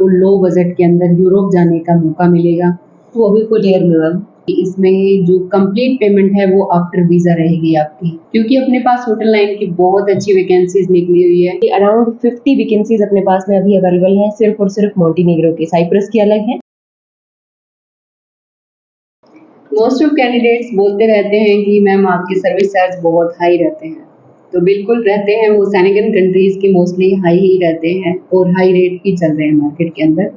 आपको low budget के अंदर यूरोप जाने का मौका मिलेगा, वो भी फुल ईयर में मैम। इसमें जो कंप्लीट पेमेंट है वो आफ्टर वीजा रहेगी आपकी, क्योंकि अपने पास होटल लाइन की बहुत अच्छी वैकेंसीज निकली हुई है। अराउंड 50 वैकेंसीज अपने पास में अभी अवेलेबल है, सिर्फ और सिर्फ मोंटेनेग्रो के। साइप्रस की अलग है। मोस्ट ऑफ कैंडिडेट्स बोलते रहते हैं कि मैम आपके सर्विस चार्ज बहुत हाई रहते हैं, तो बिल्कुल रहते हैं, वो सेनेगन कंट्रीज के मोस्टली हाई ही रहते हैं और हाई रेट ही चल रहे हैं मार्केट के अंदर।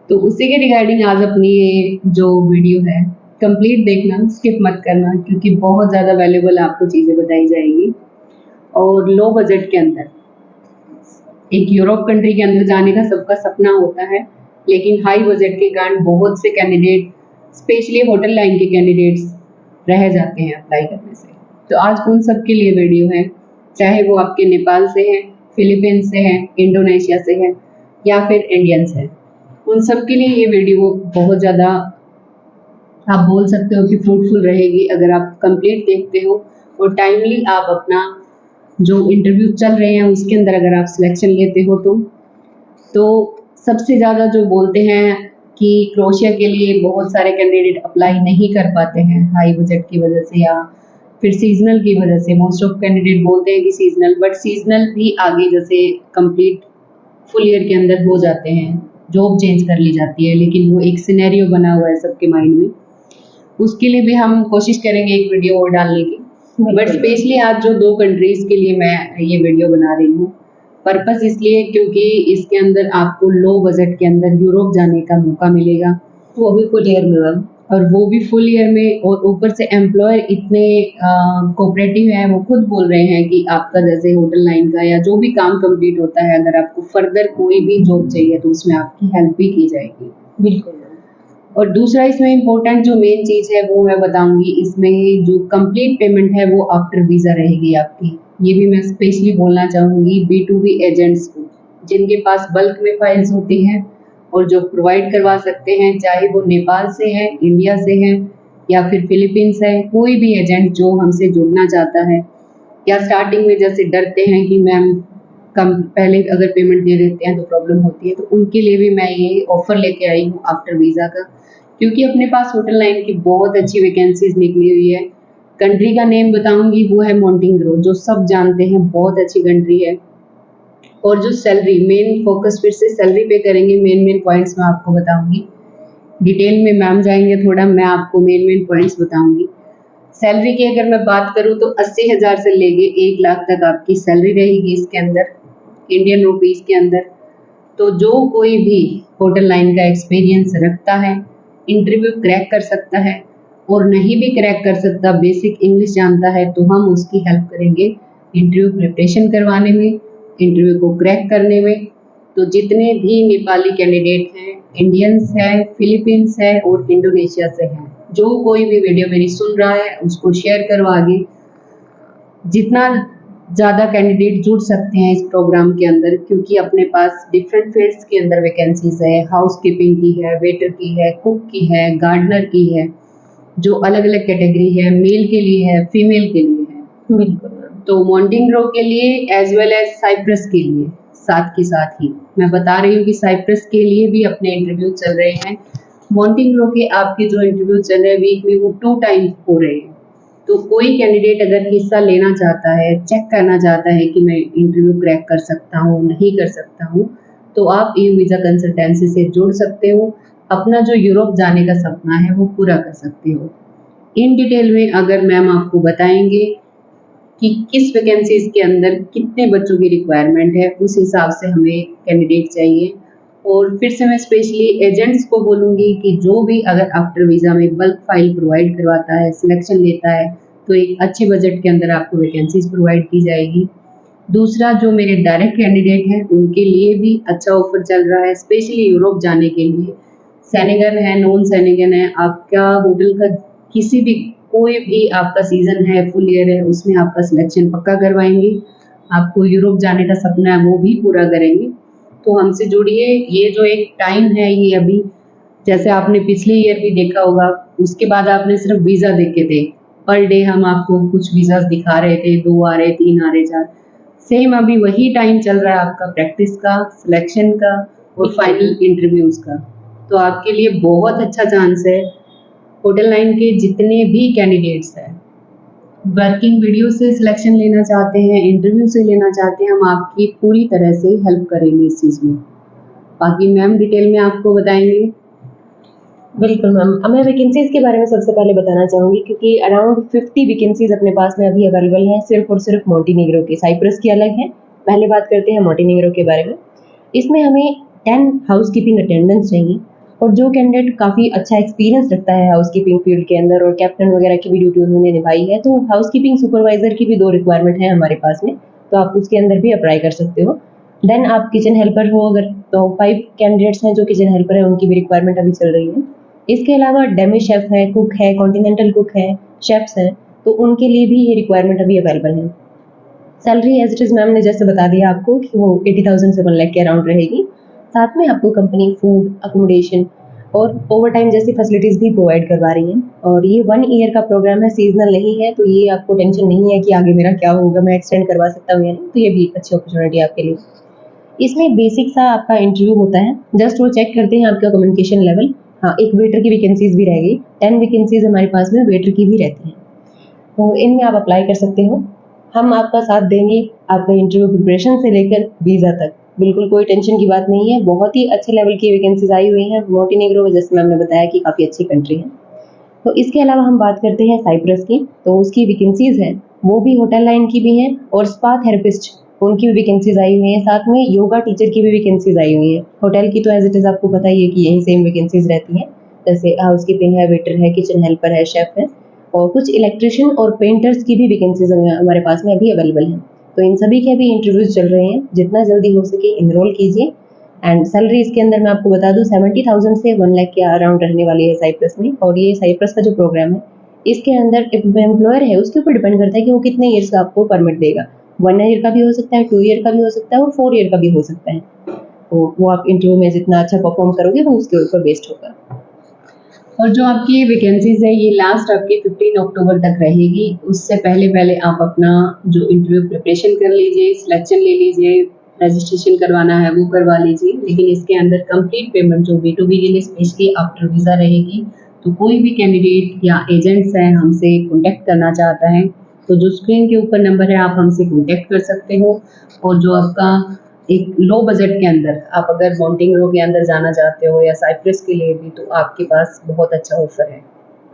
तो उसी के रिगार्डिंग आज अपनी ये जो वीडियो है कंप्लीट देखना, स्किप मत करना, क्योंकि बहुत ज़्यादा वैल्यूबल आपको चीज़ें बताई जाएगी। और लो बजट के अंदर एक यूरोप कंट्री के अंदर जाने का सबका सपना होता है, लेकिन हाई बजट के कारण बहुत से कैंडिडेट, स्पेशली होटल लाइन के कैंडिडेट्स, रह जाते हैं अप्लाई करने से। तो आज उन सब के लिए वीडियो है, चाहे वो आपके नेपाल से हैं, फिलीपींस से हैं, इंडोनेशिया से हैं या फिर इंडियन से हैं, उन सब के लिए ये वीडियो बहुत ज़्यादा, आप बोल सकते हो कि फ्रूटफुल रहेगी अगर आप कंप्लीट देखते हो और टाइमली आप अपना जो इंटरव्यू चल रहे हैं उसके अंदर अगर आप सिलेक्शन लेते हो तो सबसे ज़्यादा जो बोलते हैं कि क्रोएशिया के लिए बहुत सारे कैंडिडेट अप्लाई नहीं कर पाते हैं हाई बजट की वजह से या फिर सीजनल की वजह से। मोस्ट ऑफ कैंडिडेट बोलते हैं कि सीजनल, बट सीजनल भी आगे जैसे कंप्लीट फुल ईयर के अंदर हो जाते हैं, जॉब चेंज कर ली जाती है, लेकिन वो एक सिनेरियो बना हुआ है सबके माइंड में। उसके लिए भी हम कोशिश करेंगे एक वीडियो और डालने की, बट स्पेशली आज जो 2 कंट्रीज के लिए मैं ये वीडियो बना रही हूँ, पर्पस इसलिए क्योंकि इसके अंदर आपको लो बजट के अंदर यूरोप जाने का मौका मिलेगा, वो भी फुल ईयर में मैम। और वो भी फुल ईयर में, और ऊपर से एम्प्लॉयर इतने कोऑपरेटिव हैं, वो खुद बोल रहे हैं कि आपका जैसे होटल लाइन का या जो भी काम कंप्लीट होता है, अगर आपको फर्दर कोई भी जॉब चाहिए तो उसमें आपकी हेल्प भी की जाएगी। बिल्कुल। और दूसरा इसमें इम्पोर्टेंट जो मेन चीज़ है वो मैं बताऊंगी, इसमें जो कंप्लीट पेमेंट है वो आफ्टर वीज़ा रहेगी आपकी। ये भी मैं स्पेशली बोलना चाहूँगी B2B एजेंट्स को, जिनके पास बल्क में फाइल्स होती हैं और जो प्रोवाइड करवा सकते हैं, चाहे वो नेपाल से है, इंडिया से है या फिर फिलीपींस है, कोई भी एजेंट जो हमसे जुड़ना चाहता है, या स्टार्टिंग में जैसे डरते हैं कि मैम कम पहले अगर पेमेंट दे देते हैं तो प्रॉब्लम होती है, तो उनके लिए भी मैं ये ऑफर लेके आई हूँ आफ्टर वीज़ा का, क्योंकि अपने पास होटल लाइन की बहुत अच्छी वैकेंसीज निकली हुई है। कंट्री का नेम बताऊंगी, वो है मोंटेनेग्रो, जो सब जानते हैं, बहुत अच्छी कंट्री है। और जो सैलरी, मेन फोकस फिर से सैलरी पे करेंगे, मेन पॉइंट्स मैं आपको बताऊंगी। डिटेल में मैम जाएंगे थोड़ा, मैं आपको मेन पॉइंट्स बताऊंगी। सैलरी की अगर मैं बात करूं तो 80,000 से लेके 1 लाख तक आपकी सैलरी रहेगी इसके अंदर, इंडियन रुपीस के अंदर। तो जो कोई भी होटल लाइन का एक्सपीरियंस रखता है, इंटरव्यू क्रैक कर सकता है, और नहीं भी क्रैक कर सकता, बेसिक इंग्लिश जानता है, तो हम उसकी हेल्प करेंगे इंटरव्यू प्रिपरेशन करवाने में, इंटरव्यू को क्रैक करने में। तो जितने भी नेपाली कैंडिडेट हैं, इंडियंस हैं, फिलीपींस है और इंडोनेशिया से हैं, जो कोई भी वीडियो मेरी सुन रहा है उसको शेयर करो आगे। जितना ज़्यादा कैंडिडेट जुड़ सकते हैं इस प्रोग्राम के अंदर, क्योंकि अपने पास डिफरेंट फील्ड्स के अंदर वैकेंसीज है, हाउस कीपिंग की है, वेटर की है, कुक की है, गार्डनर की है, जो अलग अलग कैटेगरी है, मेल के लिए है, फीमेल के लिए है। बिल्कुल। तो मोंटेनेग्रो के लिए एज वेल एज साइप्रस के लिए, साथ के साथ ही मैं बता रही हूँ कि साइप्रस के लिए भी अपने इंटरव्यू चल रहे हैं। मोंटेनेग्रो के आपके जो इंटरव्यू चल रहे हैं वीक में, वो 2 टाइम हो रहे हैं। तो कोई कैंडिडेट अगर हिस्सा लेना चाहता है, चेक करना चाहता है कि मैं इंटरव्यू क्रैक कर सकता हूँ, नहीं कर सकता हूँ, तो आप EU वीज़ा कंसल्टेंसी से जुड़ सकते हो, अपना जो यूरोप जाने का सपना है वो पूरा कर सकते हो। इन डिटेल में अगर मैम आपको बताएंगे कि किस वैकेंसीज के अंदर कितने बच्चों की रिक्वायरमेंट है, उस हिसाब से हमें कैंडिडेट चाहिए। और फिर से मैं स्पेशली एजेंट्स को बोलूँगी कि जो भी अगर आफ्टर वीज़ा में बल्क फाइल प्रोवाइड करवाता है, सिलेक्शन लेता है, तो एक अच्छे बजट के अंदर आपको वैकेंसीज प्रोवाइड की जाएगी। दूसरा, जो मेरे डायरेक्ट कैंडिडेट हैं उनके लिए भी अच्छा ऑफर चल रहा है, स्पेशली यूरोप जाने के लिए। सेनेगन है, नॉन सेनेगन है, आपका होटल का किसी भी, कोई भी आपका सीजन है, फुल ईयर है, उसमें आपका सिलेक्शन पक्का करवाएंगे, आपको यूरोप जाने का सपना है वो भी पूरा करेंगे। तो हमसे जुड़िए। ये जो एक टाइम है, ये अभी जैसे आपने पिछले ईयर भी देखा होगा, उसके बाद आपने सिर्फ वीज़ा देखे थे, पर डे हम आपको कुछ वीज़ा दिखा रहे थे, 2 आ रहे, 3 आ रहे, 4। सेम अभी वही टाइम चल रहा है आपका प्रैक्टिस का, सिलेक्शन का, और फाइनल इंटरव्यूज का। तो आपके लिए बहुत अच्छा चांस है। होटल लाइन के जितने भी कैंडिडेट्स हैं, वर्किंग वीडियो से सिलेक्शन लेना चाहते हैं, इंटरव्यू से लेना चाहते हैं, हम आपकी पूरी तरह से हेल्प करेंगे इस चीज़ में। बाकी मैम डिटेल में आपको बताएंगे। बिल्कुल मैम, अब मैं वैकेंसीज के बारे में सबसे पहले बताना चाहूँगी, क्योंकि अराउंड 50 वैकेंसीज अपने पास में अभी अवेलेबल हैं, सिर्फ और सिर्फ मोंटेनिग्रो की। साइप्रस की अलग है। पहले बात करते हैं मोंटेनिग्रो के बारे में। इसमें हमें 10 हाउसकीपिंग अटेंडेंट्स चाहिए, और जो कैंडिडेट काफ़ी अच्छा एक्सपीरियंस रखता है हाउसकीपिंग फील्ड के अंदर और कैप्टन वगैरह की भी ड्यूटी उन्होंने निभाई है, तो हाउसकीपिंग सुपरवाइजर की भी 2 रिक्वायरमेंट है हमारे पास में, तो आप उसके अंदर भी अप्लाई कर सकते हो। देन आप किचन हेल्पर हो अगर, तो 5 कैंडिडेट्स हैं जो किचन हेल्पर है, उनकी भी रिक्वायरमेंट अभी चल रही है। इसके अलावा डेमी शेफ है, कुक है, कॉन्टिनेंटल कुक है, शेफ्स हैं, तो उनके लिए भी ये रिक्वायरमेंट अभी अवेलेबल है। Salary as it is ma'am ने जैसे बता दिया आपको कि वो 80,000 से 1 लाख के अराउंड रहेगी। साथ में आपको कंपनी फूड, अकोमोडेशन और ओवरटाइम जैसी फैसिलिटीज़ भी प्रोवाइड करवा रही है। और ये 1 ईयर का प्रोग्राम है, सीजनल नहीं है, तो ये आपको टेंशन नहीं है कि आगे मेरा क्या होगा, मैं एक्सटेंड करवा सकता हूँ या नहीं, तो ये भी एक अच्छी अपॉर्चुनिटी है आपके लिए। इसमें बेसिक सा आपका इंटरव्यू होता है, जस्ट वो चेक करते हैं आपका कम्युनिकेशन लेवल। हाँ, एक वेटर की वैकेंसीज भी रह गई, 10 वैकेंसीज हमारे पास में वेटर की भी रहती हैं, तो इनमें आप अप्लाई कर सकते हो। हम आपका साथ देंगे, आपका इंटरव्यू प्रिपरेशन से लेकर वीज़ा तक, बिल्कुल कोई टेंशन की बात नहीं है। बहुत ही अच्छे लेवल की वैकेंसीज आई हुई हैं। मोंटेनिग्रो जैसे मैम ने बताया कि काफ़ी अच्छी कंट्री है। तो इसके अलावा हम बात करते हैं साइप्रस की, तो उसकी वैकेंसीज हैं, वो भी होटल लाइन की भी हैं, और स्पा थेरेपिस्ट उनकी भी वैकेंसीज आई हुई हैं। साथ में योगा टीचर की भी वैकेंसीज आई हुई हैं। होटल की तो एज इट इज़ आपको पता ही है कि यही सेम वैकेंसीज रहती हैं, जैसे हाउसकीपिंग है, वेटर है, किचन हेल्पर है, शेफ है, और कुछ इलेक्ट्रिशियन और पेंटर्स की भी वैकेंसीज हमारे पास में अभी अवेलेबल हैं। तो इन सभी के अभी इंटरव्यूज चल रहे हैं, जितना जल्दी हो सके इनरोल कीजिए। एंड सैलरी इसके अंदर मैं आपको बता दूं 70,000 से 1 लाख के अराउंड रहने वाली है साइप्रस में। और ये साइप्रस का जो प्रोग्राम है, इसके अंदर एम्प्लॉयर है उसके ऊपर डिपेंड करता है कि वो कितने ईयर्स का आपको परमिट देगा। 1 ईयर का भी हो सकता है, 2 ईयर का भी हो सकता है, और 4 ईयर का भी हो सकता है। तो वो आप इंटरव्यू में जितना अच्छा परफॉर्म करोगे वो उसके ऊपर बेस्ड होगा। और जो आपकी वैकेंसीज है ये लास्ट आपकी 15 अक्टूबर तक रहेगी। उससे पहले पहले आप अपना जो इंटरव्यू प्रिपरेशन कर लीजिए, सिलेक्शन ले लीजिए, रजिस्ट्रेशन करवाना है वो करवा लीजिए। लेकिन इसके अंदर कंप्लीट पेमेंट जो B2B के लिए स्पेशली आफ्टर वीज़ा रहेगी। तो कोई भी कैंडिडेट या एजेंट्स हैं हमसे कॉन्टैक्ट करना चाहता है, तो जो स्क्रीन के ऊपर नंबर है आप हमसे कॉन्टैक्ट कर सकते हो। और जो आपका एक लो बजट के अंदर आप अगर मोंटेनिग्रो के अंदर जाना चाहते हो या साइप्रस के लिए भी, तो आपके पास बहुत अच्छा ऑफर है।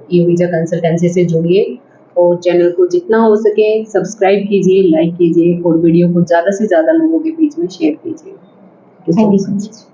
ये वीज़ा कंसल्टेंसी से जुड़िए और चैनल को जितना हो सके सब्सक्राइब कीजिए, लाइक कीजिए और वीडियो को ज़्यादा से ज़्यादा लोगों के बीच में शेयर कीजिए। Thank you so much.